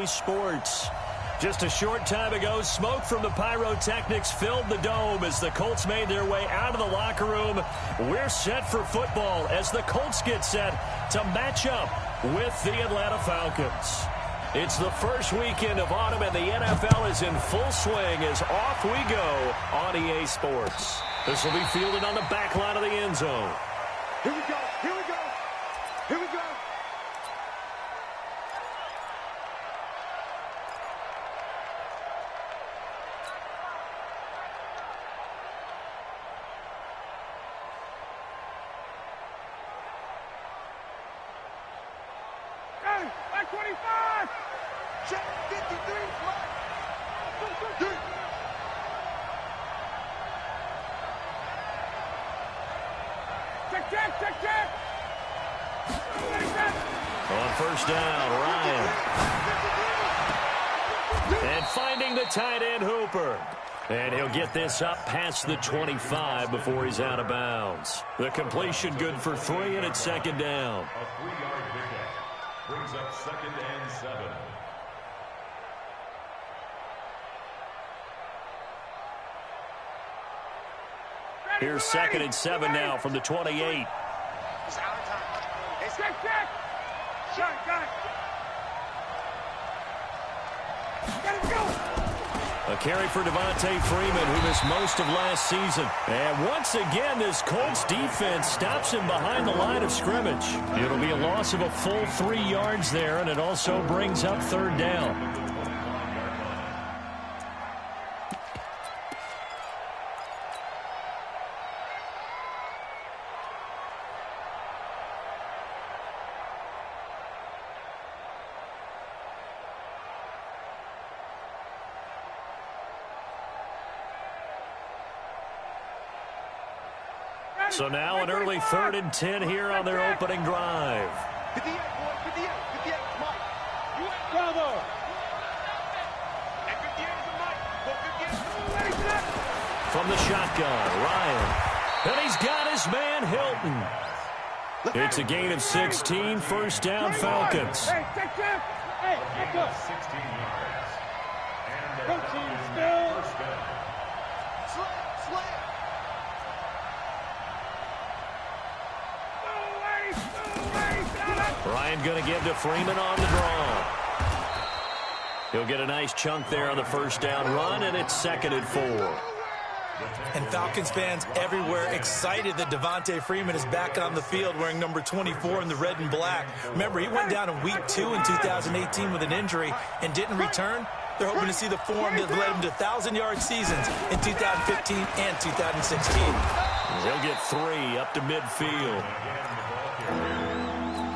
EA Sports. Just a short time ago, smoke from the pyrotechnics filled the dome as the Colts made their way out of the locker room. We're set for football as the Colts get set to match up with the Atlanta Falcons. It's the first weekend of autumn, and the NFL is in full swing as off we go on EA Sports. This will be fielded on the back line of the end zone. Here we go, here we go, here we go. Hey, like 25! Check 53, Check. On first down, Ryan. And finding the tight end, Hooper. And he'll get this up past the 25 before he's out of bounds. The completion good for 3, and it's second down. A 3-yard pickup brings up 2nd and 7. Here's 2nd and 7 now from the 28. It's our time. It's check. Shot, got it. Let it go. A carry for Devontae Freeman, who missed most of last season. And once again, this Colts defense stops him behind the line of scrimmage. It'll be a loss of a full 3 yards there, and it also brings up third down. So now an early 3rd and 10 here on their opening drive. 58, boy, 58, come on. Bravo. And 58 is a mic. Go 58. From the shotgun, Ryan. And he's got his man, Hilton. It's a gain of 16, first down, Falcons. Hey, check. Hey, back up. 16 yards. And Coaching still. first down. Slam. Ryan going to give to Freeman on the draw. He'll get a nice chunk there on the first down run, and it's 2nd and 4. And Falcons fans everywhere excited that Devontae Freeman is back on the field wearing number 24 in the red and black. Remember, he went down in week 2 in 2018 with an injury and didn't return. They're hoping to see the form that led him to 1,000-yard seasons in 2015 and 2016. He'll get 3 up to midfield.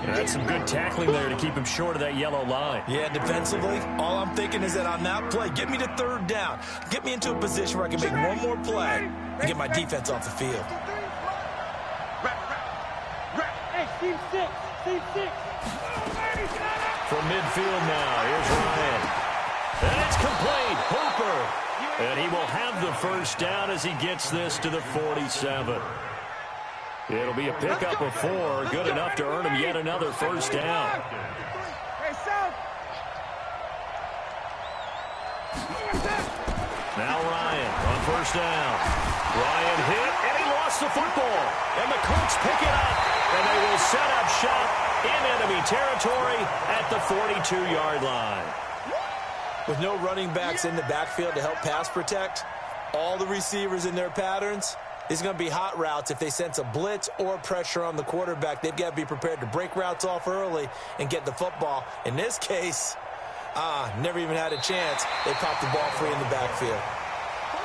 That's some good tackling there to keep him short of that yellow line. Yeah, defensively, all I'm thinking is that on that play, get me to third down. Get me into a position where I can make one more play and get my defense off the field. Hey, team 6. From midfield now, here's Ryan. And it's complete. Hooper. And he will have the first down as he gets this to the 47. It'll be a pickup of 4, good enough to earn him yet another first down. Now Ryan on first down. Ryan hit, and he lost the football. And the Colts pick it up, and they will set up shop in enemy territory at the 42-yard line. With no running backs in the backfield to help pass protect, all the receivers in their patterns, it's going to be hot routes. If they sense a blitz or pressure on the quarterback, they've got to be prepared to break routes off early and get the football. In this case, never even had a chance. They popped the ball free in the backfield.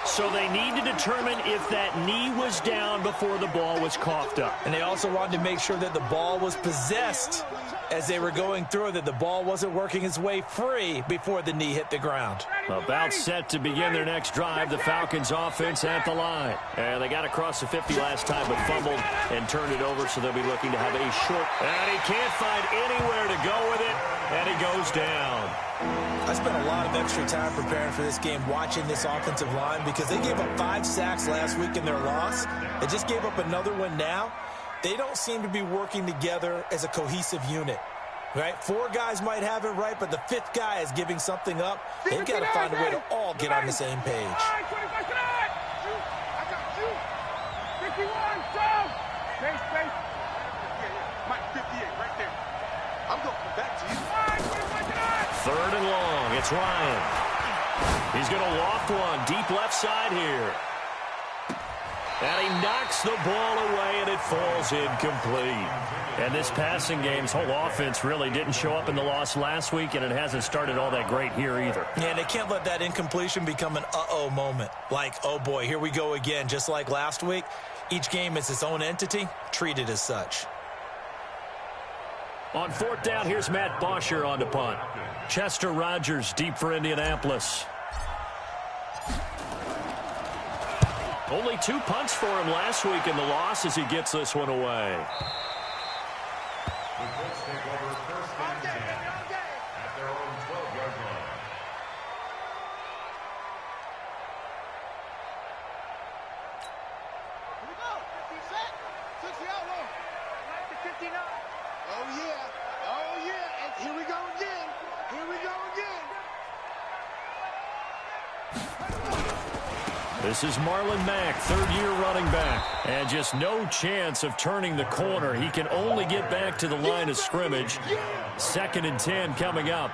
So they need to determine if that knee was down before the ball was coughed up. And they also wanted to make sure that the ball was possessed as they were going through, that the ball wasn't working its way free before the knee hit the ground. About set to begin their next drive, the Falcons offense at the line. And they got across the 50 last time but fumbled and turned it over, so they'll be looking to have a short. And he can't find anywhere to go with it, and he goes down. I spent a lot of extra time preparing for this game, watching this offensive line, because they gave up 5 sacks last week in their loss. They just gave up another one now. They don't seem to be working together as a cohesive unit. Right? 4 guys might have it right, but the 5th guy is giving something up. They've got to find a way to all get on the same page. I got you. 51, down. Space. Mike, 58, right there. I'm going to come back to you. 3rd and long. It's Ryan. He's going to loft one deep left side here. And he knocks the ball away, and it falls incomplete. And this passing game's whole offense really didn't show up in the loss last week, and it hasn't started all that great here either. Yeah, they can't let that incompletion become an uh-oh moment. Like, oh boy, here we go again, just like last week. Each game is its own entity, treated as such. On 4th down, here's Matt Bosher on the punt. Chester Rogers deep for Indianapolis. Only 2 punts for him last week in the loss as he gets this one away. The Colts take over 1st and 10 at their own 12-yard line. Here we go. 50 set. 60 out low. 59. Oh, yeah. Oh, yeah. And here we go again. Here we go again. This is Marlon Mack, 3rd-year running back. And just no chance of turning the corner. He can only get back to the line of scrimmage. 2nd and 10 coming up.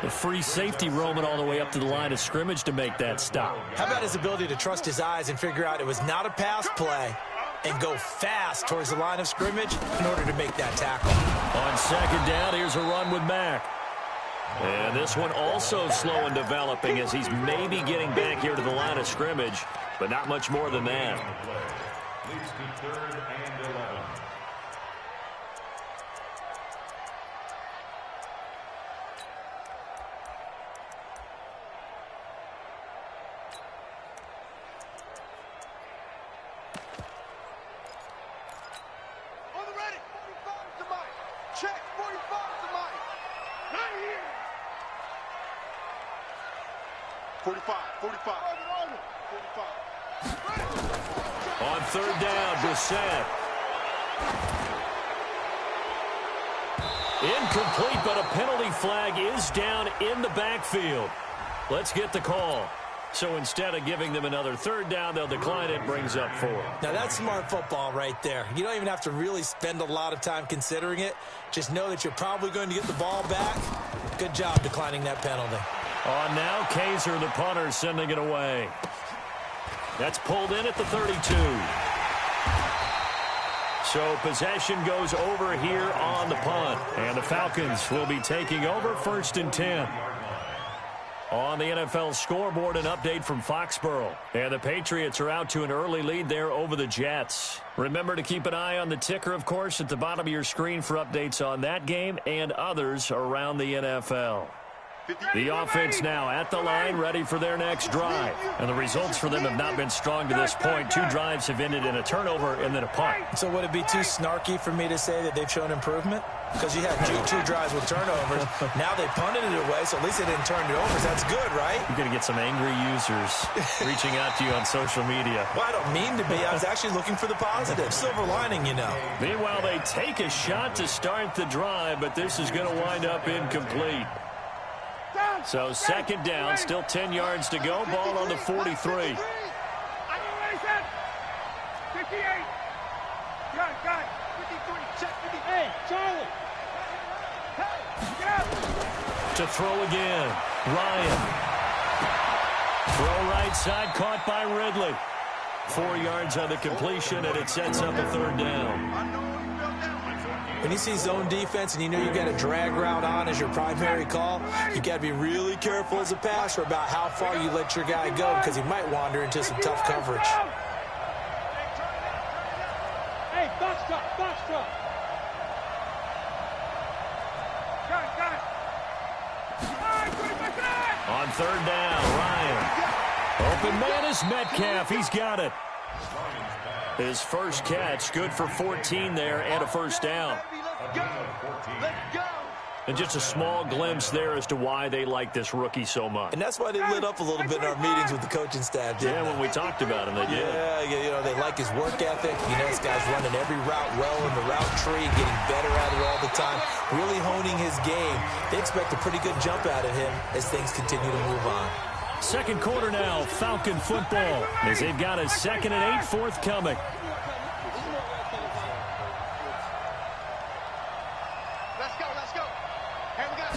The free safety roaming all the way up to the line of scrimmage to make that stop. How about his ability to trust his eyes and figure out it was not a pass play and go fast towards the line of scrimmage in order to make that tackle. On 2nd down, here's a run with Mack. And this one also slow in developing as he's maybe getting back here to the line of scrimmage, but not much more than that. Leads to 3rd and 11. On the ready. 45 to Mike. Check. 45 to Mike. Right here. 45. 45. 45. On 3rd down, Brissett. Incomplete, but a penalty flag is down in the backfield. Let's get the call. So instead of giving them another 3rd down, they'll decline it, brings up 4. Now, that's smart football right there. You don't even have to really spend a lot of time considering it. Just know that you're probably going to get the ball back. Good job declining that penalty. On now, Kaiser, the punter, sending it away. That's pulled in at the 32. So possession goes over here on the punt. And the Falcons will be taking over 1st and 10. On the NFL scoreboard, an update from Foxborough. And the Patriots are out to an early lead there over the Jets. Remember to keep an eye on the ticker, of course, at the bottom of your screen for updates on that game and others around the NFL. The offense now at the line, ready for their next drive. And the results for them have not been strong to this point. 2 drives have ended in a turnover and then a punt. So would it be too snarky for me to say that they've shown improvement? Because you had 2 drives with turnovers. Now they punted it away, so at least they didn't turn it over. That's good, right? You're going to get some angry users reaching out to you on social media. Well, I don't mean to be. I was actually looking for the positive. Silver lining, you know. Meanwhile, they take a shot to start the drive, but this is going to wind up incomplete. So 2nd down, still 10 yards to go. Ball on the 43. 58. Got it. 53. Check 50. Hey, Charlie. Hey, get out. To throw again. Ryan. Throw right side, caught by Ridley. 4 yards on the completion, and it sets up a 3rd down. When you see zone defense and you know you got a drag route on as your primary call, you got to be really careful as a passer about how far you let your guy go because he might wander into some tough coverage. Hey, box truck, box truck. Got it. On 3rd down, Ryan. Open man is Metcalf. He's got it. His first catch, good for 14 there and a 1st down. Let's go. And just a small glimpse there as to why they like this rookie so much. And that's why they lit up a little bit in our meetings with the coaching staff, didn't they? When we talked about him, they did. Yeah, they like his work ethic. This guy's running every route well in the route tree, getting better at it all the time, really honing his game. They expect a pretty good jump out of him as things continue to move on. Second quarter now, Falcon football, as they've got a 2nd and 8 forthcoming. Let's go. Hey, we got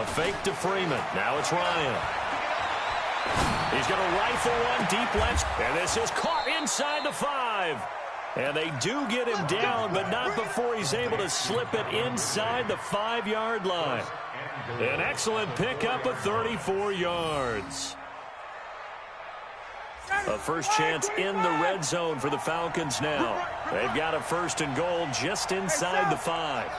a fake to Freeman. Now it's Ryan. He's going to rifle one deep left, and this is caught inside the 5. And they do get him down, but not before he's able to slip it inside the 5-yard line. An excellent pickup of 34 yards. A first chance in the red zone for the Falcons now. They've got a 1st and goal just inside the 5.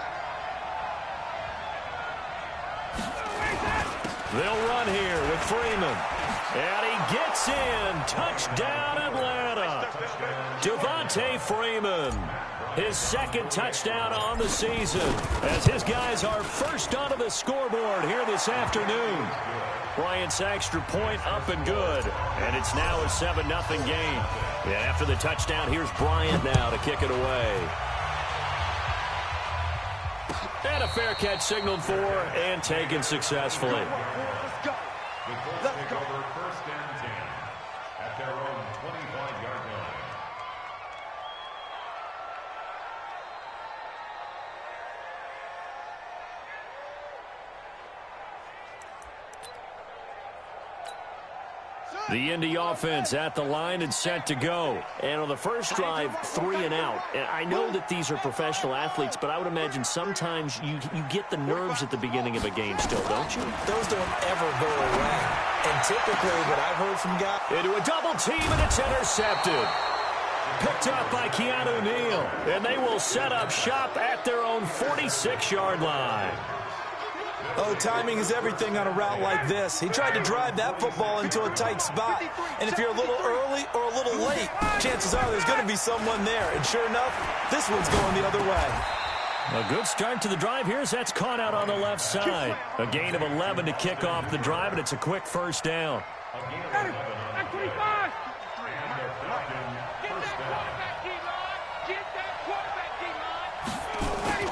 They'll run here with Freeman. And he gets in. Touchdown, Atlanta. Devontae Freeman. His 2nd touchdown on the season, as his guys are first onto the scoreboard here this afternoon. Bryant's extra point up and good, and it's now a 7-0 game. And after the touchdown, here's Bryant now to kick it away. And a fair catch signaled for and taken successfully. Let's go. Let's go. 1st and 10 at their own 25-yard line. The Indy offense at the line and set to go. And on the first drive, 3 and out. And I know that these are professional athletes, but I would imagine sometimes you get the nerves at the beginning of a game still, don't you? Those don't ever go away. And typically what I've heard from guys... Into a double team, and it's intercepted. Picked up by Keanu Neal. And they will set up shop at their own 46-yard line. Oh, timing is everything on a route like this. He tried to drive that football into a tight spot. And if you're a little early or a little late, chances are there's going to be someone there. And sure enough, this one's going the other way. A good start to the drive here as that's caught out on the left side. A gain of 11 to kick off the drive, and it's a quick 1st down.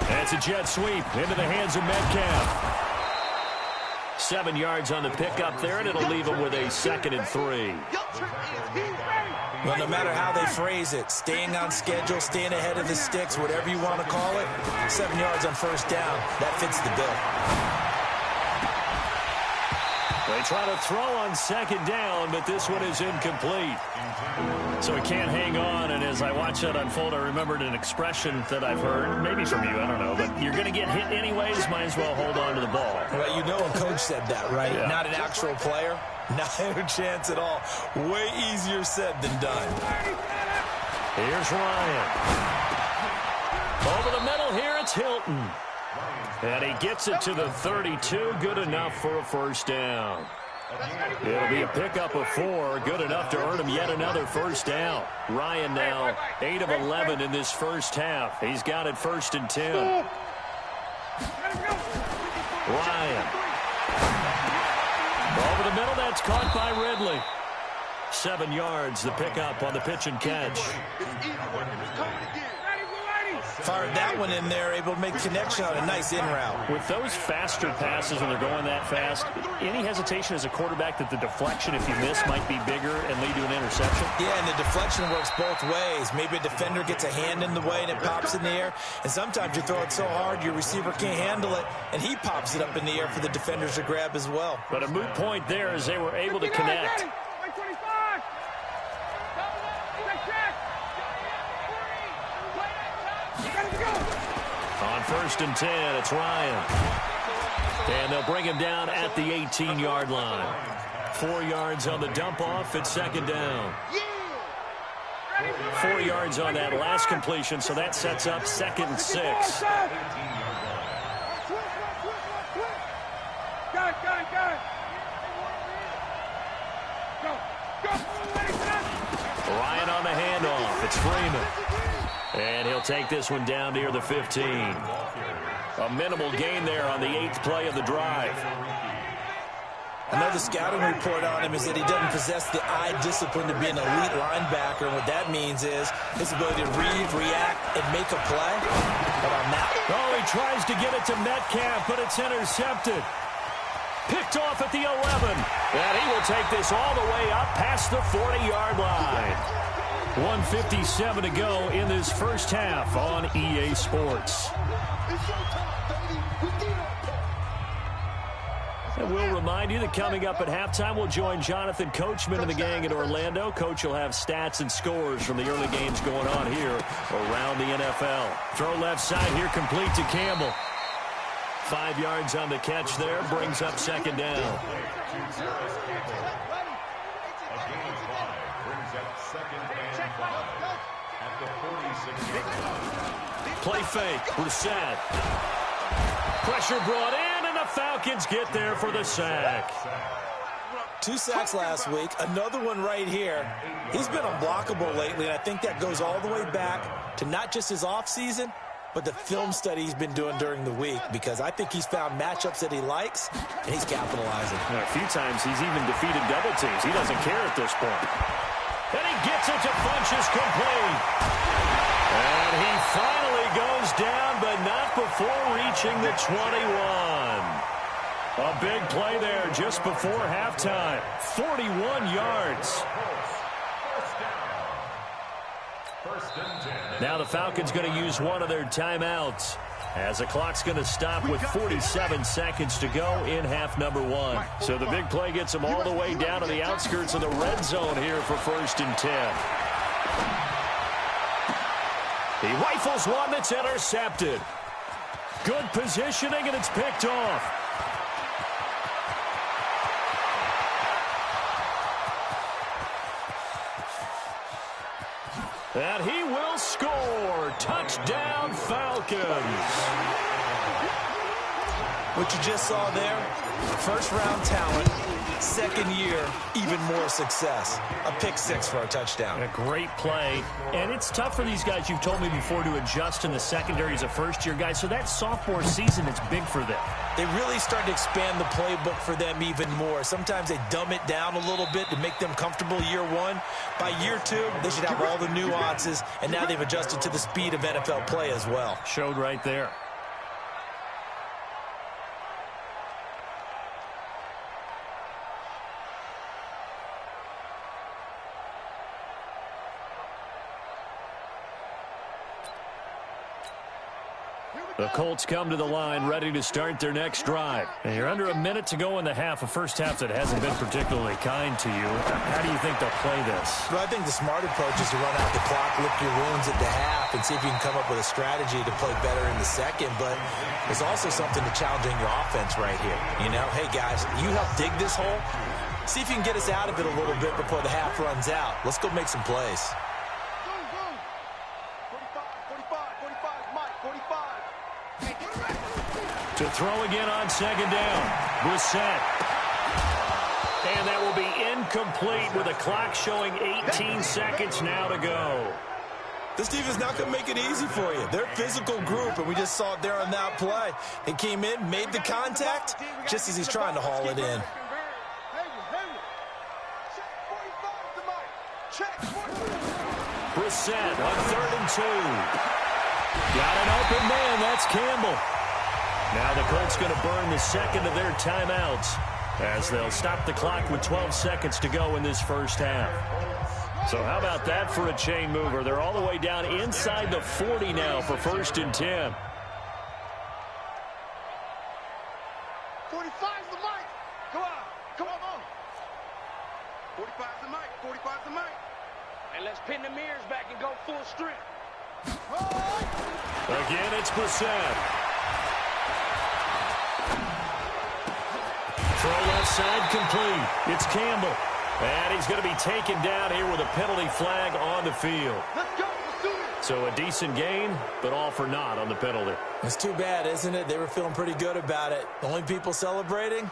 That's a jet sweep into the hands of Metcalf. 7 yards on the pickup there, and it'll leave him with a 2nd and 3. Well, no matter how they phrase it, staying on schedule, staying ahead of the sticks, whatever you want to call it, 7 yards on 1st down, that fits the bill. They try to throw on 2nd down, but this one is incomplete. So he can't hang on, and as I watch that unfold, I remembered an expression that I've heard, maybe from you, I don't know, but you're going to get hit anyways, might as well hold on to the ball. Well, you know a coach said that, right? Yeah. Not an actual player. Not a chance at all. Way easier said than done. Here's Ryan. Over the middle here, it's Hilton. And he gets it to the 32, good enough for a 1st down. It'll be a pickup of 4, good enough to earn him yet another 1st down. Ryan now 8 of 11 in this first half. He's got it 1st and 10. Ryan. Over the middle, that's caught by Ridley. 7 yards, the pickup on the pitch and catch. Fired that one in there, able to make connection on a nice in route. With those faster passes when they're going that fast, any hesitation as a quarterback that the deflection, if you miss, might be bigger and lead to an interception? Yeah, and the deflection works both ways. Maybe a defender gets a hand in the way and it pops in the air. And sometimes you throw it so hard your receiver can't handle it, and he pops it up in the air for the defenders to grab as well. But a moot point there as they were able to connect. On 1st and 10, it's Ryan. And they'll bring him down at the 18-yard line. 4 yards on the dump-off, it's 2nd down. 4 yards on that last completion, so that sets up 2nd and 6. Ryan on the handoff, it's Freeman. And he'll take this one down near the 15. A minimal gain there on the 8th play of the drive. Another scouting report on him is that he doesn't possess the eye discipline to be an elite linebacker. And what that means is his ability to read, react, and make a play. But on that... Oh, he tries to get it to Metcalf, but it's intercepted. Picked off at the 11. And he will take this all the way up past the 40-yard line. 1:57 to go in this first half on EA Sports. And we'll remind you that coming up at halftime, we'll join Jonathan Coachman and the gang in Orlando. Coach will have stats and scores from the early games going on here around the NFL. Throw left side here, complete to Campbell. 5 yards on the catch there, brings up second down. Play fake, Brissett. Pressure brought in, and the Falcons get there for the sack. 2 sacks last week, another one right here. He's been unblockable lately, and I think that goes all the way back to not just his offseason, but the film study he's been doing during the week, because I think he's found matchups that he likes, and he's capitalizing. A few times he's even defeated double teams. He doesn't care at this point. And he gets it to Funchess complete. And he finally goes down, but not before reaching the 21. A big play there just before halftime. 41 yards. Now the Falcons going to use one of their timeouts, as the clock's going to stop with 47 seconds to go in half number 1. So the big play gets them all the way down to the outskirts of the red zone here for 1st and 10. He rifles one that's intercepted. Good positioning, and it's picked off. And he will score. Touchdown, Falcons. What you just saw there, first-round talent, second year, even more success. A pick 6 for a touchdown. A great play. And it's tough for these guys, you've told me before, to adjust in the secondary as a first-year guy. So that sophomore season is big for them. They really start to expand the playbook for them even more. Sometimes they dumb it down a little bit to make them comfortable year 1. By year 2, they should have all the nuances, and now they've adjusted to the speed of NFL play as well. Showed right there. The Colts come to the line ready to start their next drive. And you're under a minute to go in the half, a first half that hasn't been particularly kind to you. How do you think they'll play this? Well, I think the smart approach is to run out the clock, lick your wounds at the half, and see if you can come up with a strategy to play better in the second. But there's also something to challenging your offense right here. You know, hey, guys, you help dig this hole. See if you can get us out of it a little bit before the half runs out. Let's go make some plays. To throw again on second down. Brissett. And that will be incomplete with a clock showing 18 seconds now to go. This defense is not going to make it easy for you. They're a physical group, and we just saw it there on that play. He came in, made the contact, just as he's trying to haul it in. Brissett on 3rd and 2. Got an open man. That's Campbell. Now the Colts going to burn the second of their timeouts as they'll stop the clock with 12 seconds to go in this first half. So how about that for a chain mover? They're all the way down inside the 40 now for 1st and 10. 45's the mic. Come on. 45's the mic. 45's the mic. And let's pin the mirrors back and go full strength. Again, it's Brissett. Throw left side complete. It's Campbell. And he's going to be taken down here with a penalty flag on the field. Let's go. Let's do it. So a decent gain, but all for naught on the penalty. It's too bad, isn't it? They were feeling pretty good about it. The only people celebrating,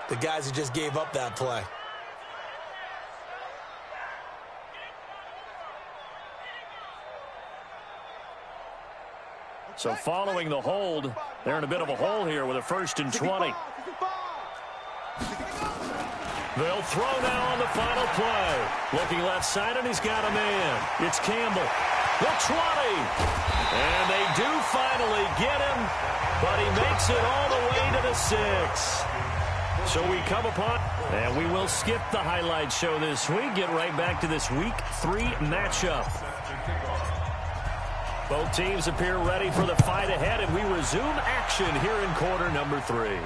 the guys who just gave up that play. So following the hold, they're in a bit of a hole here with a 1st and 20. They'll throw now on the final play. Looking left side, and he's got a man. It's Campbell. The 20. And they do finally get him, but he makes it all the way to the 6. So we come upon, and we will skip the highlight show this week. Get right back to this Week 3 matchup. Both teams appear ready for the fight ahead, and we resume action here in quarter number 3.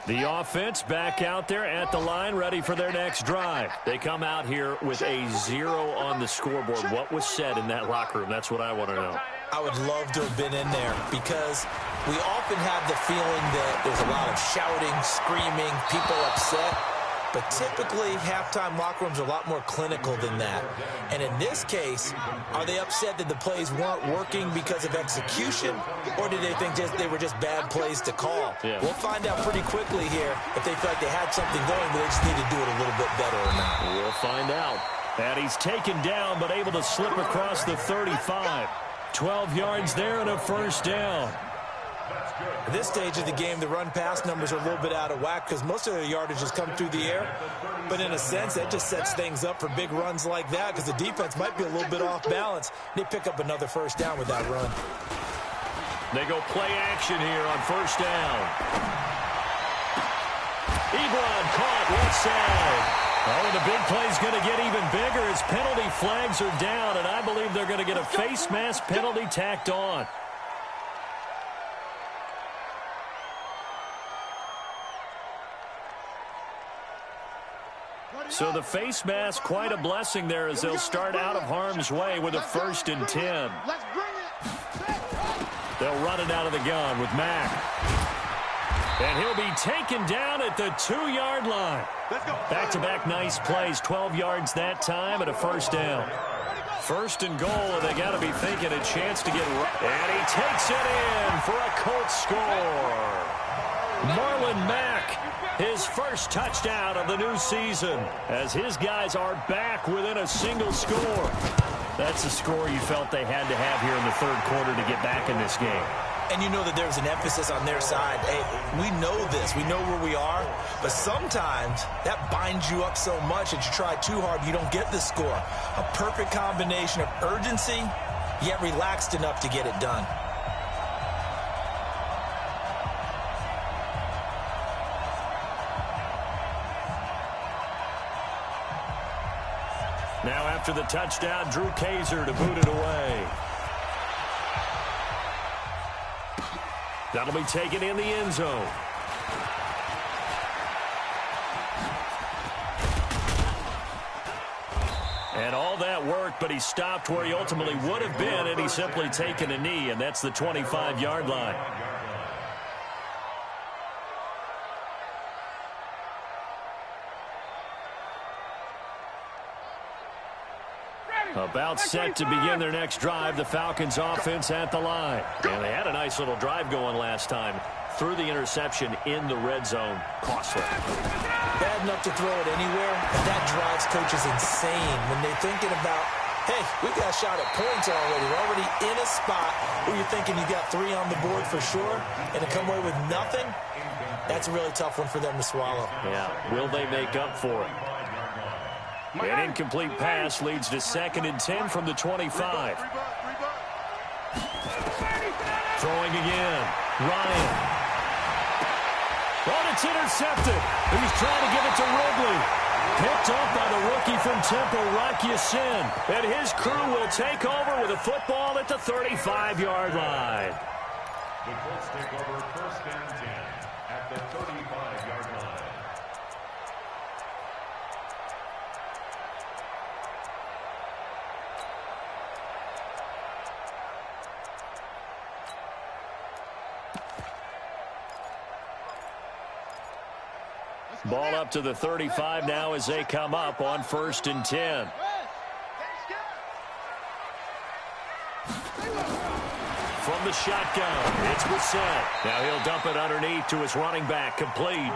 The offense back out there at the line, ready for their next drive. They come out here with a 0 on the scoreboard. What was said in that locker room? That's what I want to know. I would love to have been in there because we often have the feeling that there's a lot of shouting, screaming, people upset. But typically, halftime locker rooms are a lot more clinical than that. And in this case, are they upset that the plays weren't working because of execution, or did they think they were just bad plays to call? Yeah. We'll find out pretty quickly here if they feel like they had something going, but they just need to do it a little bit better or not. We'll find out. And he's taken down, but able to slip across the 35. 12 yards there and a 1st down. At this stage of the game, the run-pass numbers are a little bit out of whack because most of their yardage has come through the air. But in a sense, that just sets things up for big runs like that because the defense might be a little bit off balance. They pick up another 1st down with that run. They go play action here on 1st down. Ebron caught left side. Oh, and the big play's going to get even bigger as penalty flags are down, and I believe they're going to get a face mask penalty tacked on. So the face mask, quite a blessing there as they'll start out of harm's way with a 1st and 10. They'll run it out of the gun with Mack. And he'll be taken down at the 2-yard line. Back-to-back nice plays, 12 yards that time and a 1st down. 1st and goal, and they got to be thinking a chance to get right. And he takes it in for a Colts score. Marlon Mack, his 1st touchdown of the new season, as his guys are back within a single score. That's a score you felt they had to have here in the 3rd quarter to get back in this game. And you know that there's an emphasis on their side. Hey, we know this. We know where we are. But sometimes that binds you up so much that you try too hard, you don't get the score. A perfect combination of urgency, yet relaxed enough to get it done. Now after the touchdown, Drew Kaiser to boot it away. That'll be taken in the end zone. And all that work, but he stopped where he ultimately would have been, and he's simply taken a knee, and that's the 25-yard line. About set to begin their next drive, the Falcons offense at the line. And they had a nice little drive going last time. Threw the interception in the red zone. Costly. Bad enough to throw it anywhere, but that drives coaches insane when they're thinking about, hey, we got a shot at points already. We're already in a spot where you're thinking you got 3 on the board for sure, and to come away with nothing, that's a really tough one for them to swallow. Yeah, will they make up for it? An incomplete pass leads to 2nd and 10 from the 25. Throwing again. Ryan. Oh, it's intercepted. He's trying to give it to Ridley. Picked up by the rookie from Temple, Rocky Sin. And his crew will take over with a football at the 35-yard line. The Colts take over 1st and 10 at the 35-yard line. Ball up to the 35 now as they come up on 1st and 10. the shotgun. It's Brissett. Now he'll dump it underneath to his running back, complete.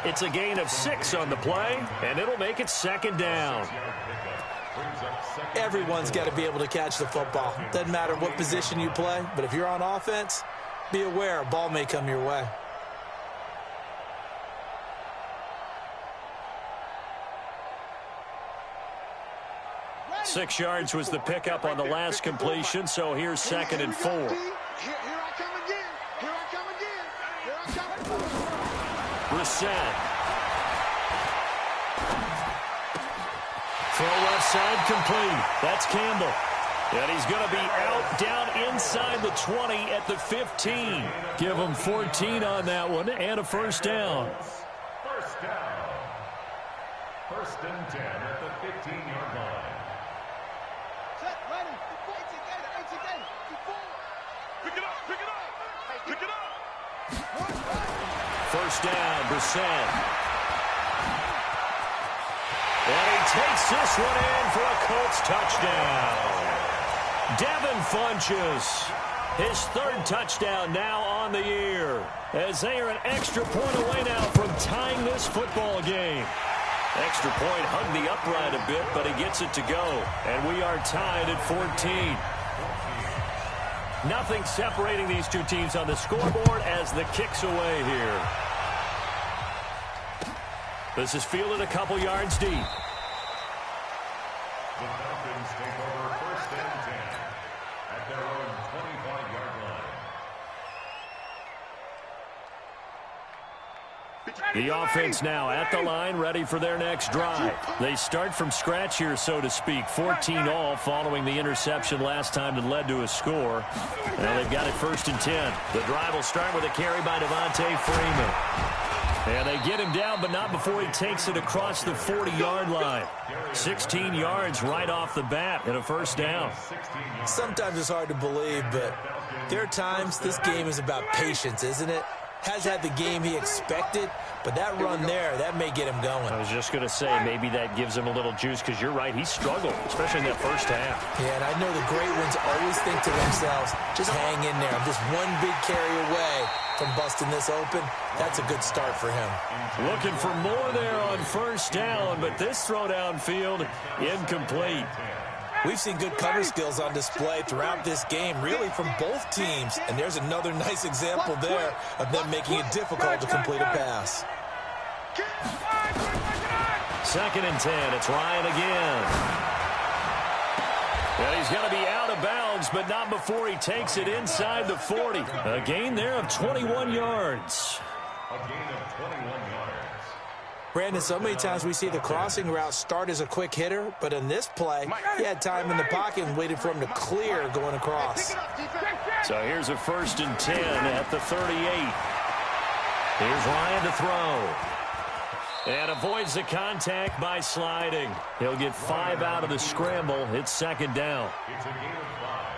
It's a gain of 6 on the play, and it'll make it 2nd down. Everyone's got to be able to catch the football. Doesn't matter what position you play, but if you're on offense, be aware a ball may come your way. Ready. 6 yards was the pickup on the last completion, so here's 2nd and 4. Here I come again. Here I come again. Here I come again. Brissett. Throw left side complete. That's Campbell. And he's going to be out down inside the 20 at the 15. Give him 14 on that one and a 1st down. First down. 1st and 10 at the 15-yard line. Set, ready. It's again. Pick it up. Pick it up. Pick it up. 1st down, Brissett. And he takes this one in for a Colts touchdown. Devin Funchess, his 3rd touchdown now on the year, as they are an extra point away now from tying this football game. Extra point hugged the upright a bit, but he gets it to go. And we are tied at 14. Nothing separating these two teams on the scoreboard as the kick's away here. This is fielded a couple yards deep. The Falcons take over 1st and 10 at their own 25-yard line. The offense now at the line, ready for their next drive. They start from scratch here, so to speak. 14 all following the interception last time that led to a score. Now they've got it 1st and 10. The drive will start with a carry by Devontae Freeman. And they get him down, but not before he takes it across the 40-yard line. 16 yards right off the bat and a 1st down. Sometimes it's hard to believe, but there are times this game is about patience, isn't it? Has had the game he expected, but that run there, that may get him going. I was just going to say, maybe that gives him a little juice, because you're right, he struggled, especially in that 1st half. Yeah, and I know the great ones always think to themselves, just hang in there. I'm just one big carry away from busting this open. That's a good start for him. Looking for more there on 1st down, but this throw downfield incomplete. We've seen good cover skills on display throughout this game, really from both teams. And there's another nice example there of them making it difficult to complete a pass. 2nd and 10. It's Ryan again. And he's going to be out of bounds, but not before he takes it inside the 40. A gain there of 21 yards. A gain of 21 yards. Brandon, so many times we see the crossing route start as a quick hitter, but in this play, he had time in the pocket and waited for him to clear going across. So here's a 1st and 10 at the 38. Here's Ryan to throw. And avoids the contact by sliding. He'll get 5 out of the scramble. It's 2nd down.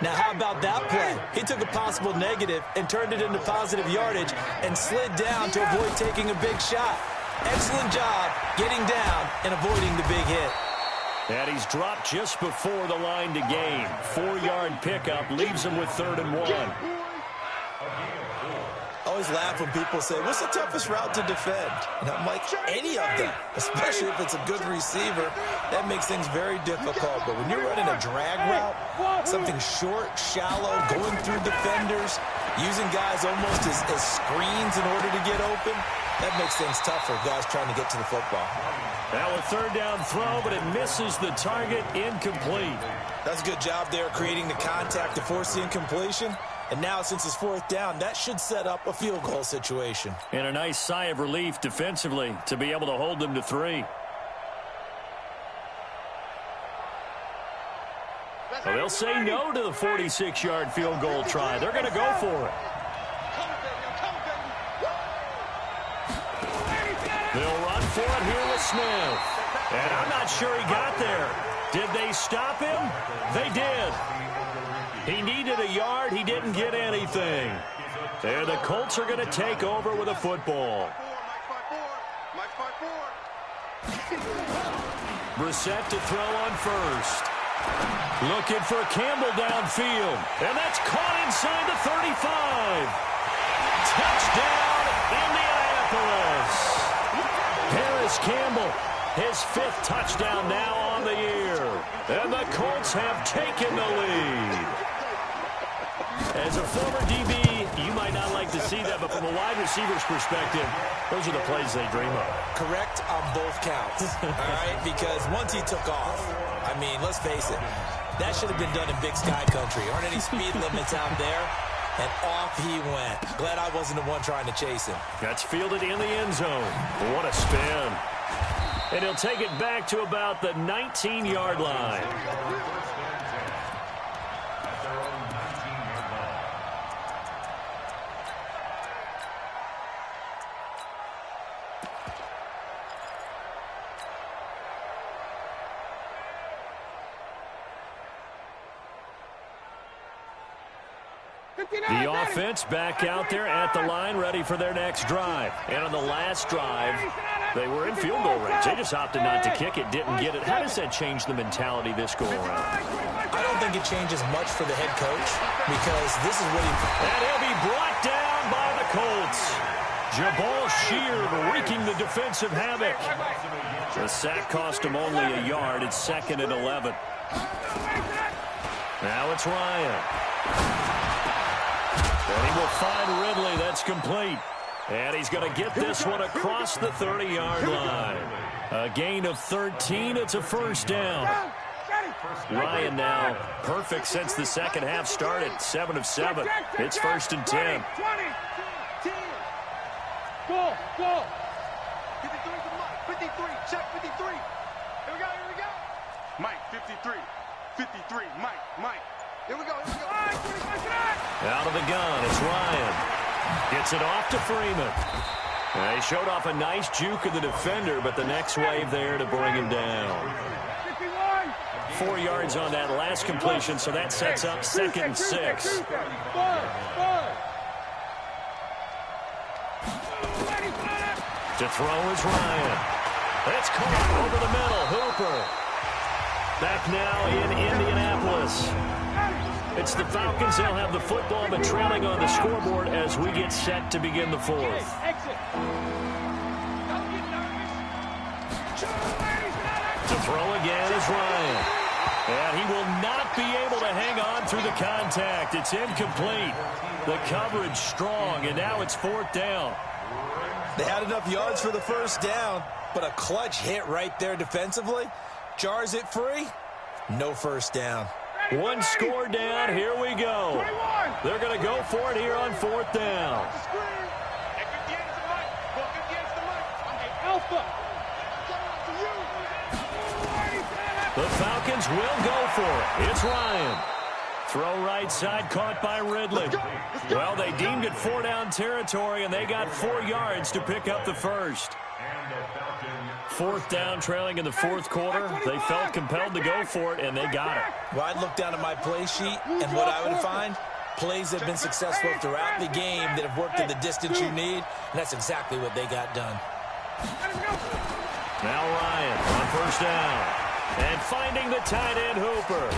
Now, how about that play? He took a possible negative and turned it into positive yardage and slid down to avoid taking a big shot. Excellent job getting down and avoiding the big hit. And he's dropped just before the line to gain. 4-yard pickup leaves him with 3rd and 1. I always laugh when people say, what's the toughest route to defend? And I'm like, any of them, especially if it's a good receiver. That makes things very difficult. But when you're running a drag route, something short, shallow, going through defenders, using guys almost as screens in order to get open, that makes things tough for guys trying to get to the football. Now a 3rd down throw, but it misses the target, incomplete. That's a good job there creating the contact to force the incompletion. And now, since it's 4th down, that should set up a field goal situation. And a nice sigh of relief defensively to be able to hold them to 3. Well, they'll say no to the 46-yard field goal try. They're going to go for it. They'll run for it here with Smith. And I'm not sure he got there. Did they stop him? They did. He needed a yard. He didn't get anything. And the Colts are going to take over with a football. Brissett to throw on 1st. Looking for Campbell downfield. And that's caught inside the 35. Touchdown, Indianapolis. Harris Campbell, his 5th touchdown now on the year. And the Colts have taken the lead. As a former DB, you might not like to see that, but from a wide receiver's perspective, those are the plays they dream of. Correct on both counts, all right? Because once he took off, I mean, let's face it, that should have been done in Big Sky Country. Aren't any speed limits out there? And off he went. Glad I wasn't the one trying to chase him. That's fielded in the end zone. What a spin. And he'll take it back to about the 19-yard line. The offense back out there at the line, ready for their next drive. And on the last drive, they were in field goal range. They just opted not to kick it, didn't get it. How does that change the mentality this go-around? I don't think it changes much for the head coach because this is what he... And he'll be brought down by the Colts. Jabal Sheard wreaking the defensive havoc. The sack cost him only a yard. It's 2nd and 11. Now it's Ryan. And he will find Ridley. That's complete. And he's going to get this one across the 30-yard line. A gain of 13. It's a first down. Ryan now perfect since the second half started. 7 of 7. It's 1st and 10. Go. 53 to Mike. 53. Check 53. Here we go. Mike, 53. 53. Mike. Here we go. Out of the gun, it's Ryan. Gets it off to Freeman. He showed off a nice juke of the defender, but the next wave there to bring him down. 4 yards on that last completion, so that sets up 2nd and 6. To throw is Ryan. It's caught over the middle. Hooper. Back now in Indianapolis. It's the Falcons. They'll have the football, but trailing on the scoreboard as we get set to begin the 4th. To throw again is Ryan. And he will not be able to hang on through the contact. It's incomplete. The coverage strong, and now it's 4th down. They had enough yards for the first down, but a clutch hit right there defensively. Jars it free. No first down. One score down. Here we go. They're going to go for it here on 4th down. The Falcons will go for it. It's Ryan. Throw right side, caught by Ridley. Well, they deemed it 4-down territory, and they got 4 yards to pick up the first. 4th down, trailing in the 4th quarter. They felt compelled to go for it, and they got it. Well, I'd look down at my play sheet, and what I would find, plays that have been successful throughout the game that have worked in the distance you need, and that's exactly what they got done. Now Ryan on 1st down. And finding the tight end, Hooper.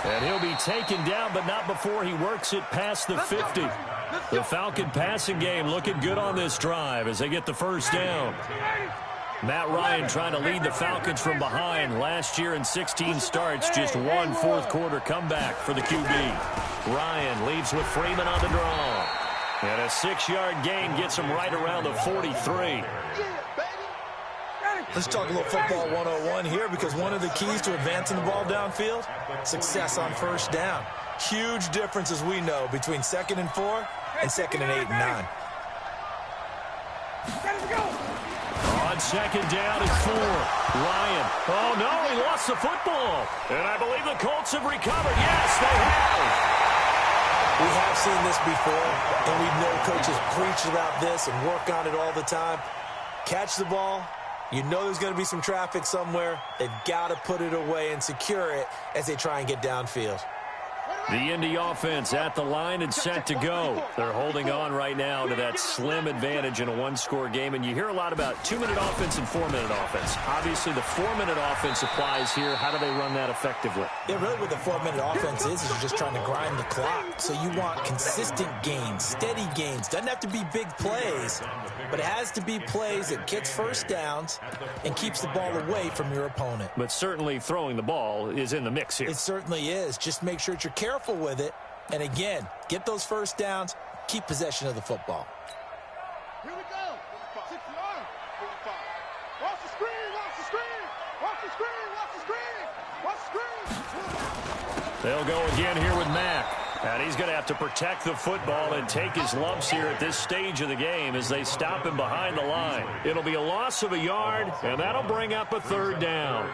And he'll be taken down, but not before he works it past the 50. The Falcon passing game looking good on this drive as they get the first down. Matt Ryan trying to lead the Falcons from behind. Last year in 16 starts, just 1 fourth-quarter comeback for the QB. Ryan leaves with Freeman on the draw. And a 6-yard gain gets him right around the 43. Let's talk a little football 101 here, because one of the keys to advancing the ball downfield, success on first down. Huge difference, as we know, between 2nd and 4 and 2nd and 8 and 9. On 2nd down and 4. Ryan. Oh, no, he lost the football. And I believe the Colts have recovered. Yes, they have. We have seen this before, and we know coaches preach about this and work on it all the time. Catch the ball. You know there's going to be some traffic somewhere. They've got to put it away and secure it as they try and get downfield. The Indy offense at the line and set to go. They're holding on right now to that slim advantage in a one-score game. And you hear a lot about 2-minute offense and 4-minute offense. Obviously, the 4-minute offense applies here. How do they run that effectively? Yeah, really what the 4-minute offense is you're just trying to grind the clock. So you want consistent gains, steady gains. Doesn't have to be big plays, but it has to be plays that gets first downs and keeps the ball away from your opponent. But certainly throwing the ball is in the mix here. It certainly is. Just make sure that you're careful with it. And again, get those first downs, keep possession of the football. Here we go. 6 yards. 45. Watch the screen. Watch the screen. Watch the screen. Watch the screen. Watch the screen. They'll go again here with Mack. And he's going to have to protect the football and take his lumps here at this stage of the game as they stop him behind the line. It'll be a loss of a yard, and that'll bring up a third down.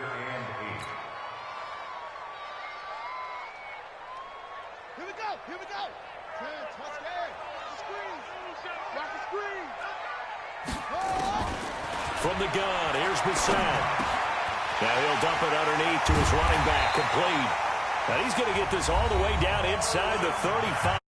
Here we go. Here we go. 10, touchdown. The screen. Watch the screen. From the gun, here's Bissett. Now he'll dump it underneath to his running back, complete. And he's going to get this all the way down inside the 35.